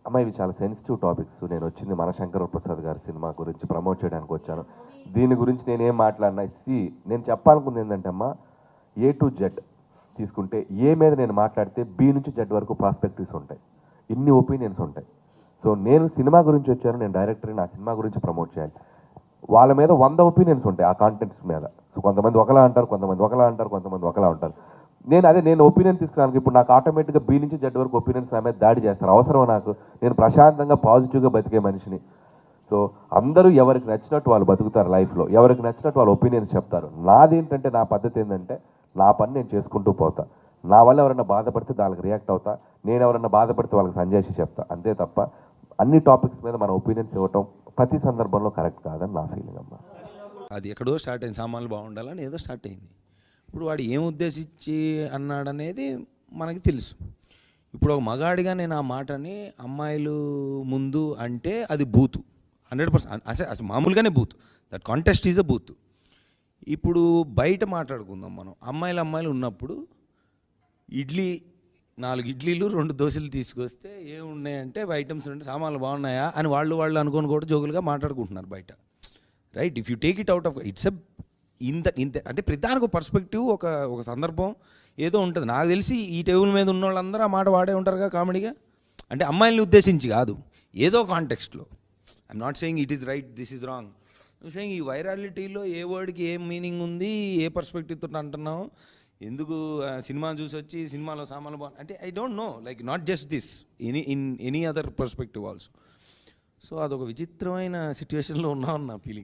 అమ్మ ఇవి చాలా సెన్సిటివ్ టాపిక్స్. నేను వచ్చింది మనశంకర ప్రసాద్ గారి సినిమా గురించి ప్రమోట్ చేయడానికి వచ్చాను. దీని గురించి నేనేం మాట్లాడినా నేను చెప్పాలనుకుంది ఏంటంటే అమ్మ, ఏ టు జెడ్ తీసుకుంటే ఏ మీద నేను మాట్లాడితే బి నుంచి జెడ్ వరకు ప్రాస్పెక్టివ్స్ ఉంటాయి, ఇన్ని ఒపీనియన్స్ ఉంటాయి. సో నేను సినిమా గురించి వచ్చాను, నేను డైరెక్టర్ని, నా సినిమా గురించి ప్రమోట్ చేయాలి. వాళ్ళ మీద 100 ఒపీనియన్స్ ఉంటాయి ఆ కాంటెంట్స్ మీద. సో కొంతమంది ఒకలా అంటారు, కొంతమంది ఒకలా అంటారు, కొంతమంది ఒకలా ఉంటారు. నేను ఒపీనియన్ తీసుకున్నాను. ఇప్పుడు నాకు ఆటోమేటిక్గా బి నుంచి జెడ్ వరకు ఒపీనియన్స్ నా మీద దాడి చేస్తారు. అవసరం నాకు? నేను ప్రశాంతంగా పాజిటివ్గా బతికే మనిషిని. సో అందరూ ఎవరికి నచ్చినట్టు వాళ్ళు బతుకుతారు లైఫ్లో, ఎవరికి నచ్చినట్టు వాళ్ళ ఒపీనియన్స్ చెప్తారు. నాదేంటంటే నా పద్ధతి ఏంటంటే నా పని నేను చేసుకుంటూ పోతా. నా వల్ల ఎవరైనా బాధపడితే దానికి రియాక్ట్ అవుతా, నేను ఎవరైనా బాధపడితే వాళ్ళకి సంజాయిషి చెప్తా, అంతే తప్ప అన్ని టాపిక్స్ మీద మన ఒపీనియన్స్ ఇవ్వటం ప్రతి సందర్భంలో కరెక్ట్ కాదని నా ఫీలింగ్ అమ్మా. అది ఎక్కడో స్టార్ట్ అయింది, సామాన్లు బాగుండాలని ఏదో స్టార్ట్ అయింది. ఇప్పుడు వాడు ఏం ఉద్దేశించి అన్నాడనేది మనకి తెలుసు. ఇప్పుడు ఒక మగాడిగా నేను ఆ మాటని అమ్మాయిలు ముందు అంటే అది బూతు 100%. అసలు మామూలుగానే booth, that contest is a booth. ఇప్పుడు బయట మాట్లాడుకుందాం మనం. అమ్మాయిలు ఉన్నప్పుడు నాలుగు ఇడ్లీలు 2 దోశలు తీసుకొస్తే ఏమున్నాయంటే ఐటమ్స్ అంటే సామాన్లు బాగున్నాయా అని వాళ్ళు అనుకొని కూడా జోకులుగా మాట్లాడుకుంటున్నారు బయట. Right? If you take it out of it's ఇంత అంటే ప్రతిదానికి ఒక పర్స్పెక్టివ్, ఒక సందర్భం ఏదో ఉంటుంది. నాకు తెలిసి ఈ టేబుల్ మీద ఉన్న వాళ్ళందరూ ఆ మాట వాడే ఉంటారుగా కామెడీగా. అంటే అమ్మాయిల్ని ఉద్దేశించి కాదు, ఏదో కాంటెక్స్ట్లో. I'm not saying it is right, this is wrong. I'm saying ఈ వైరాలిటీలో ఏ వర్డ్కి ఏం మీనింగ్ ఉంది, ఏ పర్స్పెక్టివ్తో అంటున్నావు, ఎందుకు సినిమా చూసి వచ్చి సినిమాలో సామాన్లు బాగా అంటే I don't know, like not just this, in any other perspective also. So అదొక విచిత్రమైన సిచ్యువేషన్లో ఉన్నామని నా ఫీలింగ్.